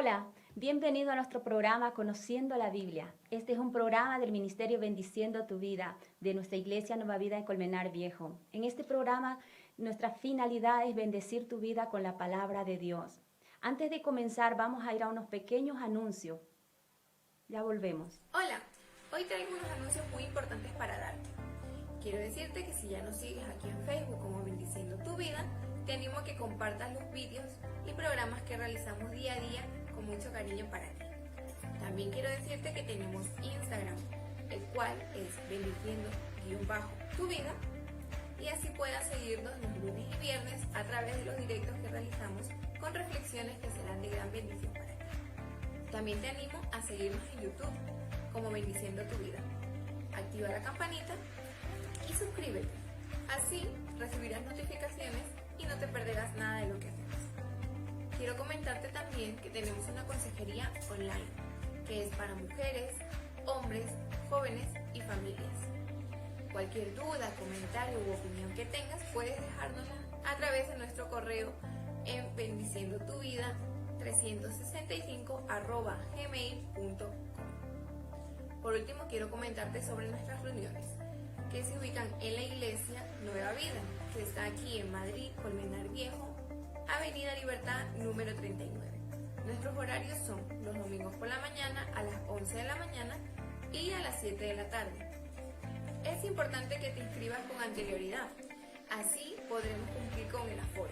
Hola, bienvenido a nuestro programa Conociendo la Biblia. Este es un programa del Ministerio Bendiciendo tu Vida de nuestra Iglesia Nueva Vida de Colmenar Viejo. En este programa, nuestra finalidad es bendecir tu vida con la palabra de Dios. Antes de comenzar, vamos a ir a unos pequeños anuncios. Ya volvemos. Hola, hoy traigo unos anuncios muy importantes para darte. Quiero decirte que si ya nos sigues aquí en Facebook como Bendiciendo tu Vida, te animo a que compartas los vídeos y programas que realizamos día a día con mucho cariño para ti. También quiero decirte que tenemos Instagram, el cual es Bendiciendo-tu Vida, y así puedas seguirnos los lunes y viernes a través de los directos que realizamos con reflexiones que serán de gran bendición para ti. También te animo a seguirnos en YouTube como Bendiciendo tu Vida. Activa la campanita y suscríbete. Así recibirás notificaciones y no te perderás nada de lo que hacemos. Quiero comentarte también que tenemos una consejería online, que es para mujeres, hombres, jóvenes y familias. Cualquier duda, comentario u opinión que tengas, puedes dejárnosla a través de nuestro correo en bendiciendotuvida365@gmail.com. Por último, quiero comentarte sobre nuestras reuniones, que se ubican en la Iglesia Nueva Vida, que está aquí en Madrid, Colmenar Viejo, Avenida Libertad número 39. Nuestros horarios son los domingos por la mañana a las 11 de la mañana y a las 7 de la tarde. Es importante que te inscribas con anterioridad, así podremos cumplir con el aforo.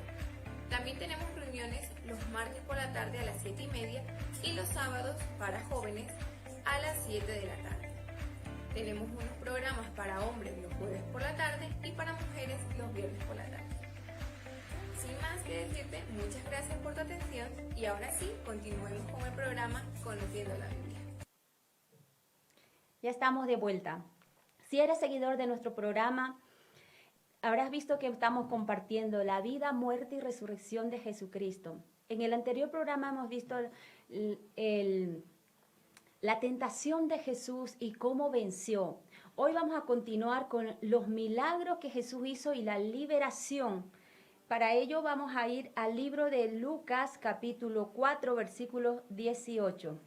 También tenemos reuniones los martes por la tarde a las 7:30 y los sábados para jóvenes a las 7 de la tarde. Tenemos unos programas para hombres los jueves por la tarde y para mujeres los viernes por la tarde. Sin más que decirte, muchas gracias por tu atención y ahora sí, continuemos con el programa Conociendo la Biblia. Ya estamos de vuelta. Si eres seguidor de nuestro programa, habrás visto que estamos compartiendo la vida, muerte y resurrección de Jesucristo. En el anterior programa hemos visto la tentación de Jesús y cómo venció. Hoy vamos a continuar con los milagros que Jesús hizo y la liberación. Para ello vamos a ir al libro de Lucas, capítulo 4, versículo 18.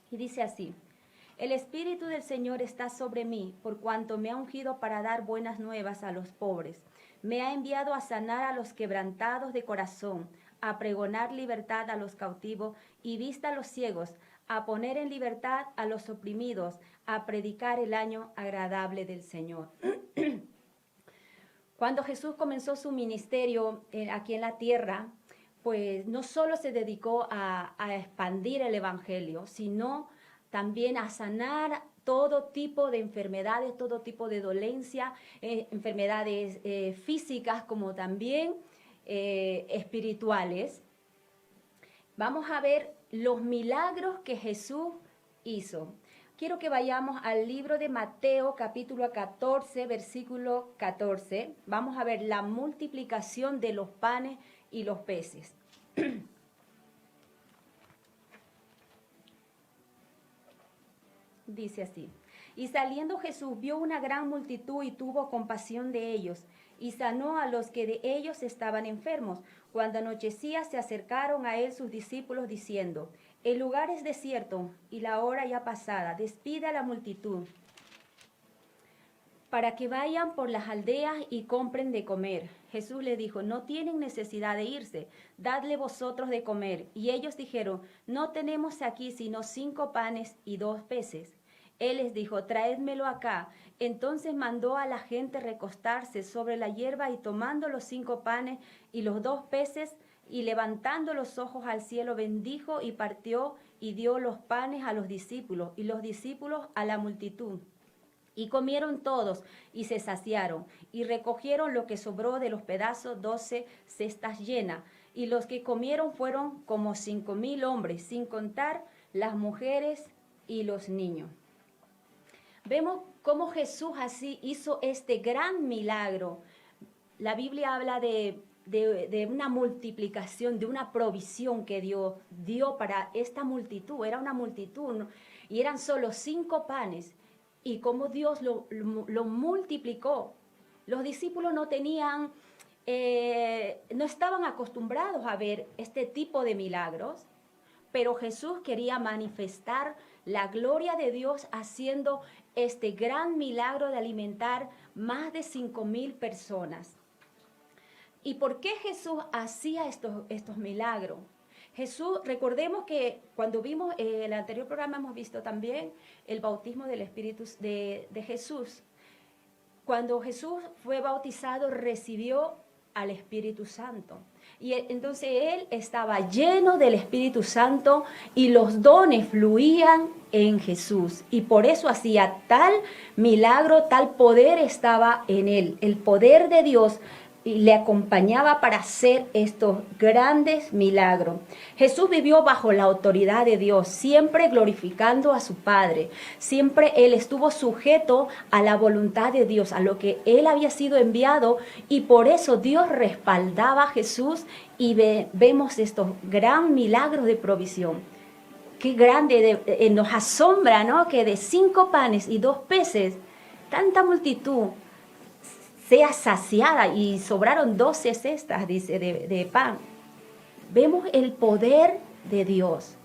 Y dice así: El Espíritu del Señor está sobre mí, por cuanto me ha ungido para dar buenas nuevas a los pobres. Me ha enviado a sanar a los quebrantados de corazón, a pregonar libertad a los cautivos y vista a los ciegos, a poner en libertad a los oprimidos, a predicar el año agradable del Señor. Cuando Jesús comenzó su ministerio aquí en la tierra, pues no solo se dedicó a expandir el evangelio, sino también a sanar todo tipo de enfermedades, todo tipo de dolencia, enfermedades físicas como también espirituales. Vamos a ver los milagros que Jesús hizo. Quiero que vayamos al libro de Mateo, capítulo 14, versículo 14. Vamos a ver la multiplicación de los panes y los peces. Dice así: Y saliendo Jesús vio una gran multitud y tuvo compasión de ellos, y sanó a los que de ellos estaban enfermos. Cuando anochecía se acercaron a él sus discípulos diciendo: El lugar es desierto y la hora ya pasada, despide a la multitud para que vayan por las aldeas y compren de comer. Jesús le dijo: No tienen necesidad de irse, dadle vosotros de comer. Y ellos dijeron: No tenemos aquí sino 5 panes y 2 peces. Él les dijo: Traédmelo acá. Entonces mandó a la gente recostarse sobre la hierba, y tomando los 5 panes y los 2 peces, y levantando los ojos al cielo, bendijo y partió y dio los panes a los discípulos y los discípulos a la multitud. Y comieron todos y se saciaron, y recogieron lo que sobró de los pedazos, 12 cestas llenas. Y los que comieron fueron como 5,000 hombres, sin contar las mujeres y los niños. Vemos cómo Jesús así hizo este gran milagro. La Biblia habla de una multiplicación, de una provisión que Dios dio para esta multitud. Era una multitud, ¿no? Y eran solo 5 panes. Y cómo Dios lo multiplicó. Los discípulos no estaban acostumbrados a ver este tipo de milagros. pero Jesús quería manifestar la gloria de Dios haciendo este gran milagro de alimentar más de 5,000 personas. ¿Y por qué Jesús hacía estos milagros? Jesús, recordemos que cuando vimos el anterior programa hemos visto también el bautismo del Espíritu de Jesús. Cuando Jesús fue bautizado recibió al Espíritu Santo. Y entonces él estaba lleno del Espíritu Santo y los dones fluían en Jesús. Y por eso hacía tal milagro, tal poder estaba en él. El poder de Dios y le acompañaba para hacer estos grandes milagros. Jesús vivió bajo la autoridad de Dios, siempre glorificando a su Padre. Siempre él estuvo sujeto a la voluntad de Dios, a lo que él había sido enviado, y por eso Dios respaldaba a Jesús y vemos estos gran milagros de provisión. Qué grande, nos asombra, ¿no? Que de 5 panes y 2 peces, tanta multitud sea saciada, y sobraron 12 cestas, dice, de pan. Vemos el poder de Dios,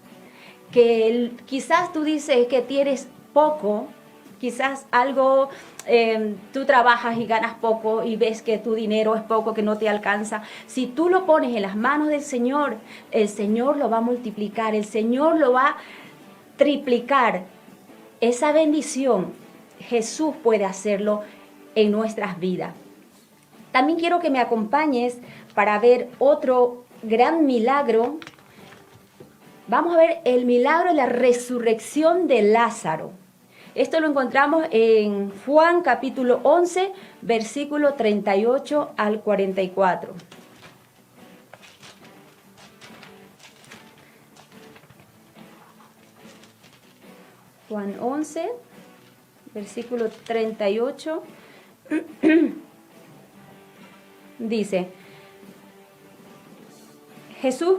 que quizás tú dices que tienes poco, quizás algo, tú trabajas y ganas poco y ves que tu dinero es poco, que no te alcanza. Si tú lo pones en las manos del Señor, el Señor lo va a multiplicar, el Señor lo va a triplicar. Esa bendición, Jesús puede hacerlo en nuestras vidas. También quiero que me acompañes para ver otro gran milagro. Vamos a ver el milagro de la resurrección de Lázaro. Esto lo encontramos en Juan capítulo 11, versículo 38 al 44. Juan 11, versículo 38. Dice, Jesús,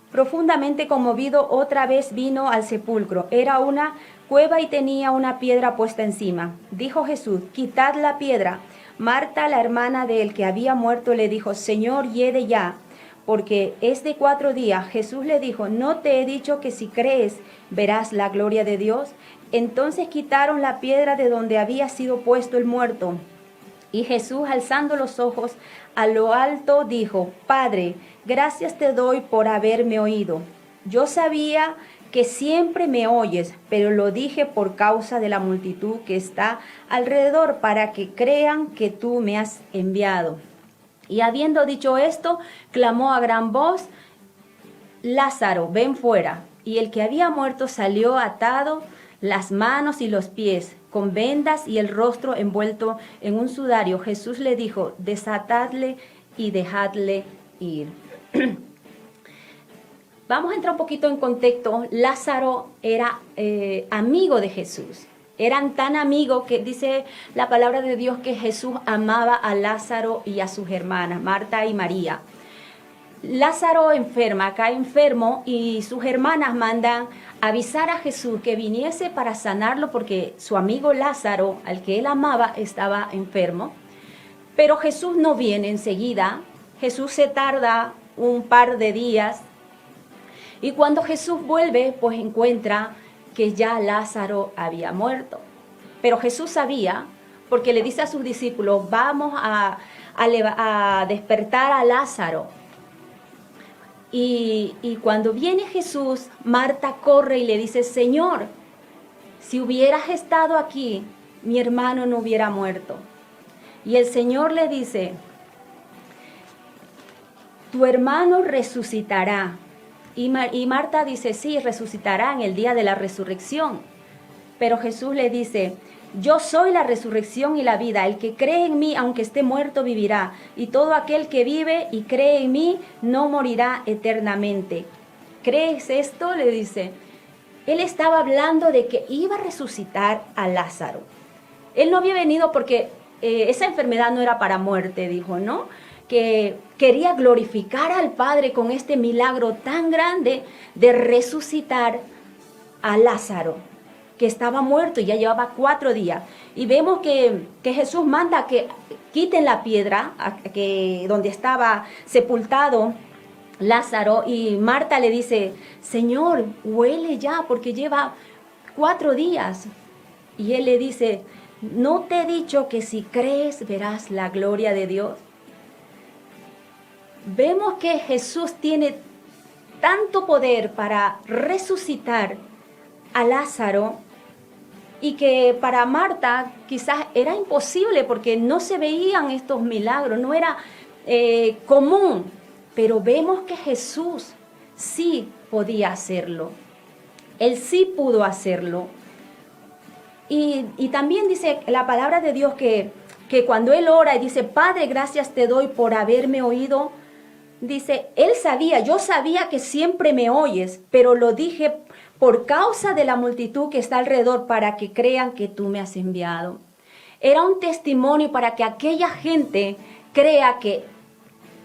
profundamente conmovido, otra vez vino al sepulcro. Era una cueva y tenía una piedra puesta encima. Dijo Jesús, quitad la piedra. Marta, la hermana del que había muerto, le dijo, Señor, hiede ya, porque es de 4 días. Jesús le dijo, ¿no te he dicho que si crees verás la gloria de Dios? Entonces quitaron la piedra de donde había sido puesto el muerto. Y Jesús, alzando los ojos a lo alto, dijo, Padre, gracias te doy por haberme oído. Yo sabía que siempre me oyes, pero lo dije por causa de la multitud que está alrededor, para que crean que tú me has enviado. Y habiendo dicho esto, clamó a gran voz, Lázaro, ven fuera. Y el que había muerto salió atado las manos y los pies, con vendas y el rostro envuelto en un sudario. Jesús le dijo, desatadle y dejadle ir. Vamos a entrar un poquito en contexto. Lázaro era amigo de Jesús. Eran tan amigos que dice la palabra de Dios que Jesús amaba a Lázaro y a sus hermanas, Marta y María. Lázaro enferma, cae enfermo, y sus hermanas mandan avisar a Jesús que viniese para sanarlo porque su amigo Lázaro, al que él amaba, estaba enfermo. Pero Jesús no viene enseguida. Jesús se tarda un par de días, y cuando Jesús vuelve, pues encuentra que ya Lázaro había muerto. Pero Jesús sabía, porque le dice a sus discípulos, vamos a despertar a Lázaro. Y cuando viene Jesús, Marta corre y le dice, Señor, si hubieras estado aquí, mi hermano no hubiera muerto. Y el Señor le dice, tu hermano resucitará. Y Marta dice, sí, resucitará en el día de la resurrección. Pero Jesús le dice, yo soy la resurrección y la vida. El que cree en mí, aunque esté muerto, vivirá. Y todo aquel que vive y cree en mí, no morirá eternamente. ¿Crees esto? Le dice. Él estaba hablando de que iba a resucitar a Lázaro. Él no había venido porque esa enfermedad no era para muerte, dijo, ¿no? Que quería glorificar al Padre con este milagro tan grande de resucitar a Lázaro, que estaba muerto y ya llevaba 4 días. Y vemos que Jesús manda que quiten la piedra donde estaba sepultado Lázaro, y Marta le dice, Señor, huele ya porque lleva 4 días. Y él le dice, ¿no te he dicho que si crees verás la gloria de Dios? Vemos que Jesús tiene tanto poder para resucitar a Lázaro y que para Marta quizás era imposible porque no se veían estos milagros, no era común, pero vemos que Jesús sí podía hacerlo. Él sí pudo hacerlo. Y también dice la palabra de Dios que cuando él ora y dice, Padre, gracias te doy por haberme oído, dice, él sabía, yo sabía que siempre me oyes, pero lo dije por causa de la multitud que está alrededor para que crean que tú me has enviado. Era un testimonio para que aquella gente crea que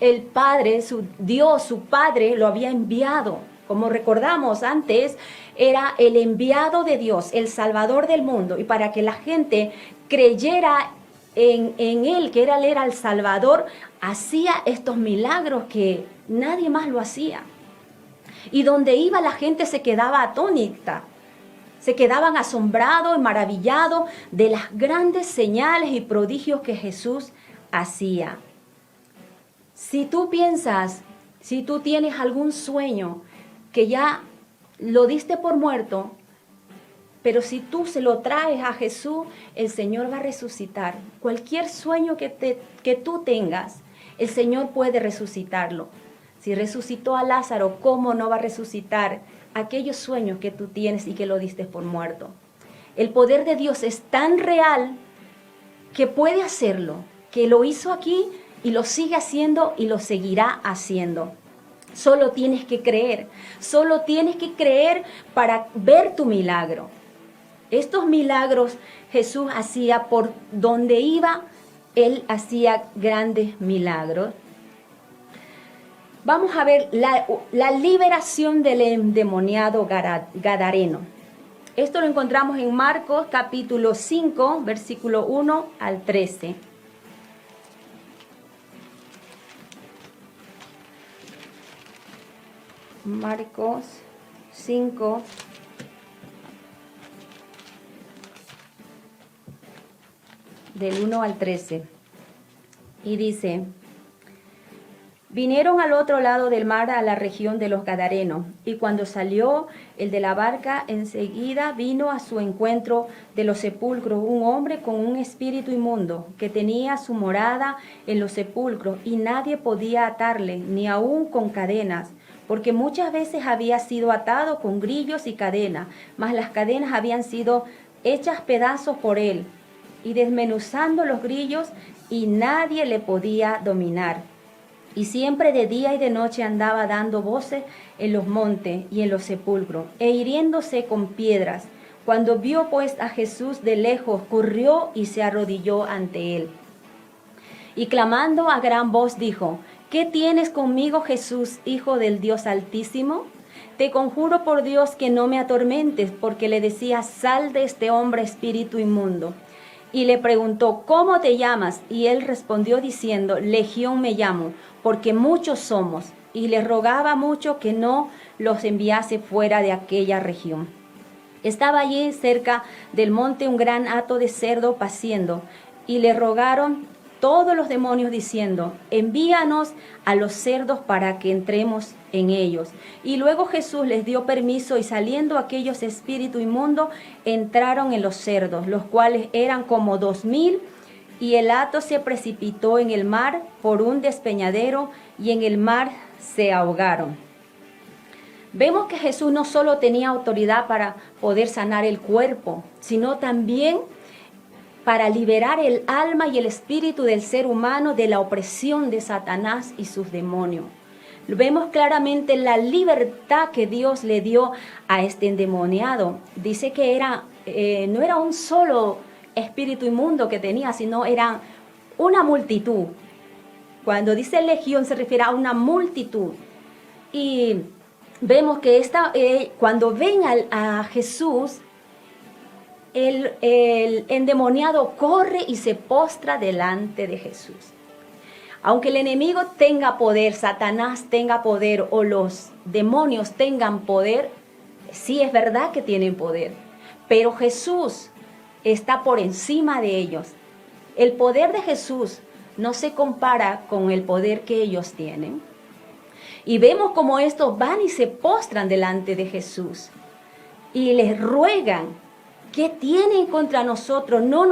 el Padre, su Dios, su Padre, lo había enviado. Como recordamos antes, era el enviado de Dios, el Salvador del mundo. Y para que la gente creyera en él, que él era el Salvador, hacía estos milagros que nadie más lo hacía. Y donde iba la gente se quedaba atónita. Se quedaban asombrados y maravillados de las grandes señales y prodigios que Jesús hacía. Si tú piensas, si tú tienes algún sueño que ya lo diste por muerto, pero si tú se lo traes a Jesús, el Señor va a resucitar. Cualquier sueño que tú tengas, el Señor puede resucitarlo. Si resucitó a Lázaro, ¿cómo no va a resucitar aquellos sueños que tú tienes y que lo diste por muerto? El poder de Dios es tan real que puede hacerlo, que lo hizo aquí y lo sigue haciendo y lo seguirá haciendo. Solo tienes que creer para ver tu milagro. Estos milagros Jesús hacía por donde iba, Él hacía grandes milagros. Vamos a ver la liberación del endemoniado gadareno. Esto lo encontramos en Marcos capítulo 5, versículo 1 al 13. Marcos 5, del 1 al 13. Y dice, vinieron al otro lado del mar a la región de los Gadarenos, y cuando salió el de la barca, enseguida vino a su encuentro de los sepulcros un hombre con un espíritu inmundo, que tenía su morada en los sepulcros, y nadie podía atarle, ni aun con cadenas, porque muchas veces había sido atado con grillos y cadenas, mas las cadenas habían sido hechas pedazos por él, y desmenuzando los grillos, y nadie le podía dominar. Y siempre de día y de noche andaba dando voces en los montes y en los sepulcros, e hiriéndose con piedras. Cuando vio pues a Jesús de lejos, corrió y se arrodilló ante él. Y clamando a gran voz dijo, ¿qué tienes conmigo, Jesús, Hijo del Dios Altísimo? Te conjuro por Dios que no me atormentes, porque le decía, sal de este hombre, espíritu inmundo. Y le preguntó, ¿cómo te llamas? Y él respondió diciendo, Legión me llamo, porque muchos somos. Y le rogaba mucho que no los enviase fuera de aquella región. Estaba allí cerca del monte un gran hato de cerdo paciendo, y le rogaron todos los demonios diciendo, envíanos a los cerdos para que entremos en ellos. Y luego Jesús les dio permiso, y saliendo aquellos espíritus inmundos, entraron en los cerdos, los cuales eran como 2000, y el hato se precipitó en el mar por un despeñadero, y en el mar se ahogaron. Vemos que Jesús no solo tenía autoridad para poder sanar el cuerpo, sino también para liberar el alma y el espíritu del ser humano de la opresión de Satanás y sus demonios. Vemos claramente la libertad que Dios le dio a este endemoniado. Dice que no era un solo espíritu inmundo que tenía, sino era una multitud. Cuando dice legión se refiere a una multitud. Y vemos que cuando ven a Jesús, el endemoniado corre y se postra delante de Jesús. Aunque el enemigo tenga poder, Satanás tenga poder o los demonios tengan poder, sí es verdad que tienen poder, pero Jesús está por encima de ellos. El poder de Jesús no se compara con el poder que ellos tienen. Y vemos como estos van y se postran delante de Jesús y les ruegan, ¿qué tienen contra nosotros? No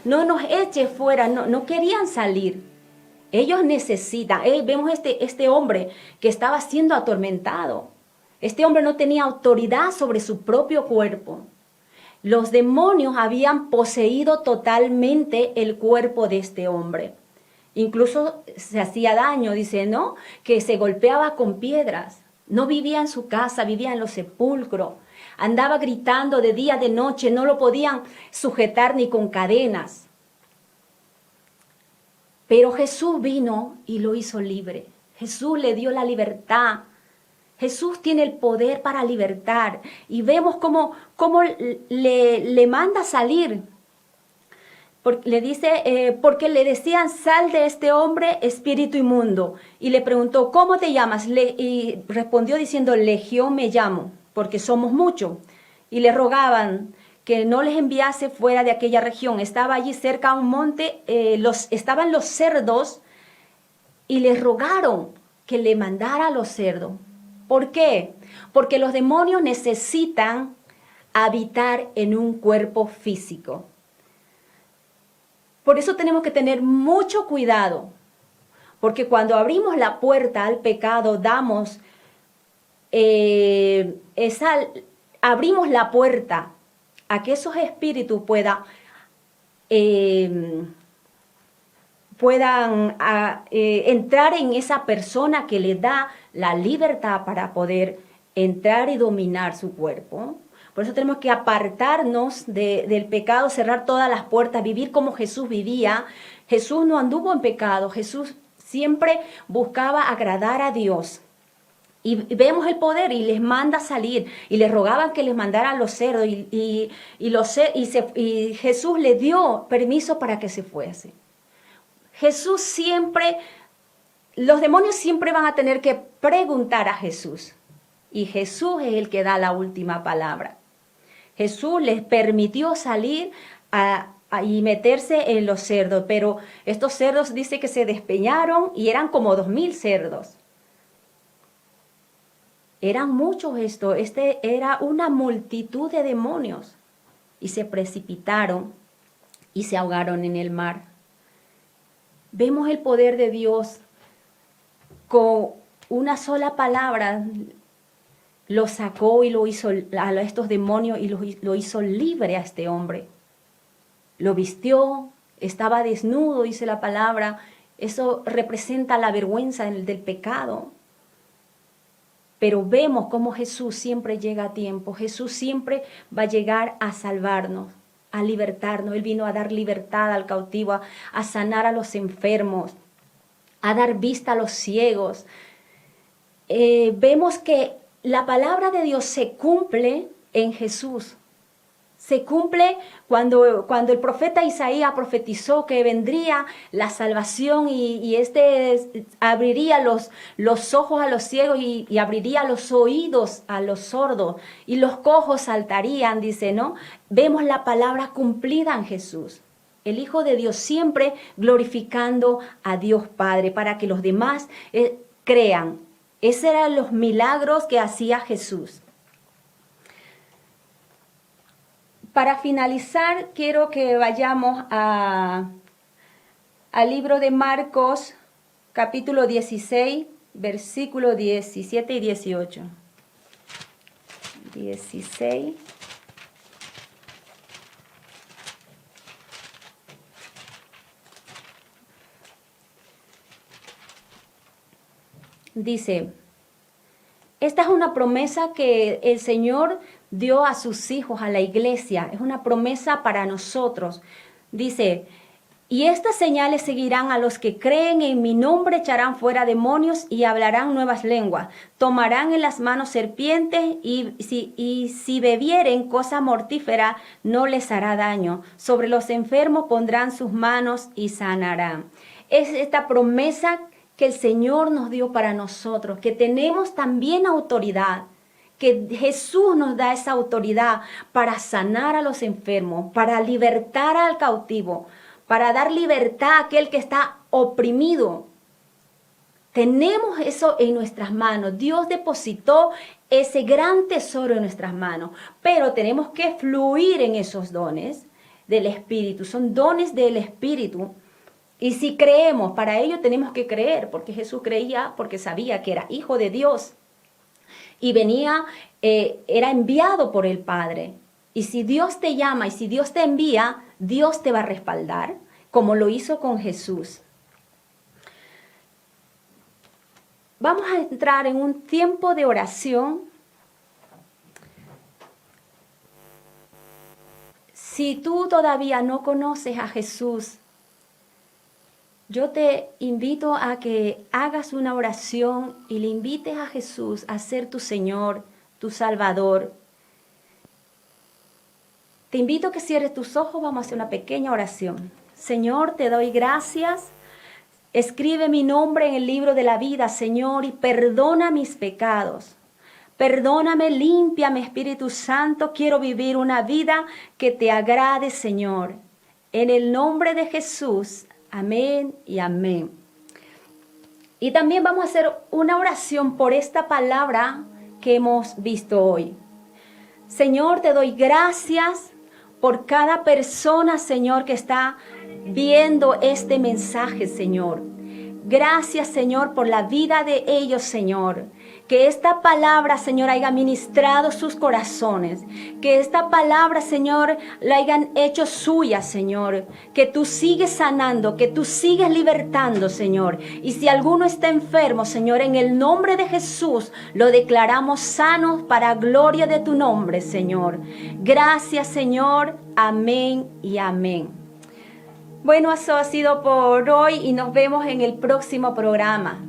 nos eche fuera, no querían salir. Ellos necesitan, vemos este hombre que estaba siendo atormentado. Este hombre no tenía autoridad sobre su propio cuerpo. Los demonios habían poseído totalmente el cuerpo de este hombre. Incluso se hacía daño, dice, ¿no? Que se golpeaba con piedras. No vivía en su casa, vivía en los sepulcros. Andaba gritando de día, de noche, no lo podían sujetar ni con cadenas. Pero Jesús vino y lo hizo libre. Jesús le dio la libertad. Jesús tiene el poder para libertar. Y vemos cómo le manda salir. Le dice, porque le decían, sal de este hombre, espíritu inmundo. Y le preguntó, ¿cómo te llamas? Y respondió diciendo, Legión me llamo, porque somos muchos. Y le rogaban que no les enviase fuera de aquella región. Estaba allí cerca a un monte, estaban los cerdos y les rogaron que le mandara a los cerdos. ¿Por qué? Porque los demonios necesitan habitar en un cuerpo físico. Por eso tenemos que tener mucho cuidado, porque cuando abrimos la puerta al pecado, abrimos la puerta a que esos espíritus puedan entrar en esa persona que le da la libertad para poder entrar y dominar su cuerpo. Por eso tenemos que apartarnos del pecado, cerrar todas las puertas, vivir como Jesús vivía. Jesús no anduvo en pecado, Jesús siempre buscaba agradar a Dios. Y vemos el poder y les manda salir y les rogaban que les mandaran los cerdos y Jesús le dio permiso para que se fuese. Jesús siempre, los demonios siempre van a tener que preguntar a Jesús y Jesús es el que da la última palabra. Jesús les permitió salir y meterse en los cerdos, pero estos cerdos dice que se despeñaron y eran como 2000 cerdos. Eran muchos estos, era una multitud de demonios y se precipitaron y se ahogaron en el mar. Vemos el poder de Dios con una sola palabra. Lo sacó y lo hizo a estos demonios y lo hizo libre a este hombre. Lo vistió, estaba desnudo, dice la palabra. Eso representa la vergüenza del pecado. Pero vemos cómo Jesús siempre llega a tiempo. Jesús siempre va a llegar a salvarnos, a libertarnos. Él vino a dar libertad al cautivo, a sanar a los enfermos, a dar vista a los ciegos. Vemos que la palabra de Dios se cumple en Jesús. Se cumple cuando el profeta Isaías profetizó que vendría la salvación y abriría los ojos a los ciegos y abriría los oídos a los sordos y los cojos saltarían, dice, ¿no? Vemos la palabra cumplida en Jesús. El Hijo de Dios siempre glorificando a Dios Padre para que los demás crean. Esos eran los milagros que hacía Jesús. Para finalizar, quiero que vayamos al libro de Marcos, capítulo 16, versículos 17 y 18. 16. Dice, esta es una promesa que el Señor dio a sus hijos, a la iglesia. Es una promesa para nosotros. Dice, y estas señales seguirán a los que creen en mi nombre, echarán fuera demonios y hablarán nuevas lenguas. Tomarán en las manos serpientes y si bebieren cosa mortífera no les hará daño. Sobre los enfermos pondrán sus manos y sanarán. es esta promesa que el Señor nos dio para nosotros, que tenemos también autoridad, que Jesús nos da esa autoridad para sanar a los enfermos, para libertar al cautivo, para dar libertad a aquel que está oprimido. Tenemos eso en nuestras manos. Dios depositó ese gran tesoro en nuestras manos, pero tenemos que fluir en esos dones del Espíritu. Son dones del Espíritu. Y si creemos, para ello tenemos que creer, porque Jesús creía, porque sabía que era hijo de Dios y venía, era enviado por el Padre. Y si Dios te llama y si Dios te envía, Dios te va a respaldar, como lo hizo con Jesús. Vamos a entrar en un tiempo de oración. Si tú todavía no conoces a Jesús, yo te invito a que hagas una oración y le invites a Jesús a ser tu Señor, tu Salvador. Te invito a que cierres tus ojos, vamos a hacer una pequeña oración. Señor, te doy gracias. Escribe mi nombre en el libro de la vida, Señor, y perdona mis pecados. Perdóname, límpiame, Espíritu Santo. Quiero vivir una vida que te agrade, Señor. En el nombre de Jesús, amén y amén. Y también vamos a hacer una oración por esta palabra que hemos visto hoy. Señor, te doy gracias por cada persona, Señor, que está viendo este mensaje, Señor. Gracias, Señor, por la vida de ellos, Señor. Que esta palabra, Señor, haya ministrado sus corazones. Que esta palabra, Señor, la hayan hecho suya, Señor. Que tú sigues sanando, que tú sigues libertando, Señor. Y si alguno está enfermo, Señor, en el nombre de Jesús, lo declaramos sano para gloria de tu nombre, Señor. Gracias, Señor. Amén y amén. Bueno, eso ha sido por hoy y nos vemos en el próximo programa.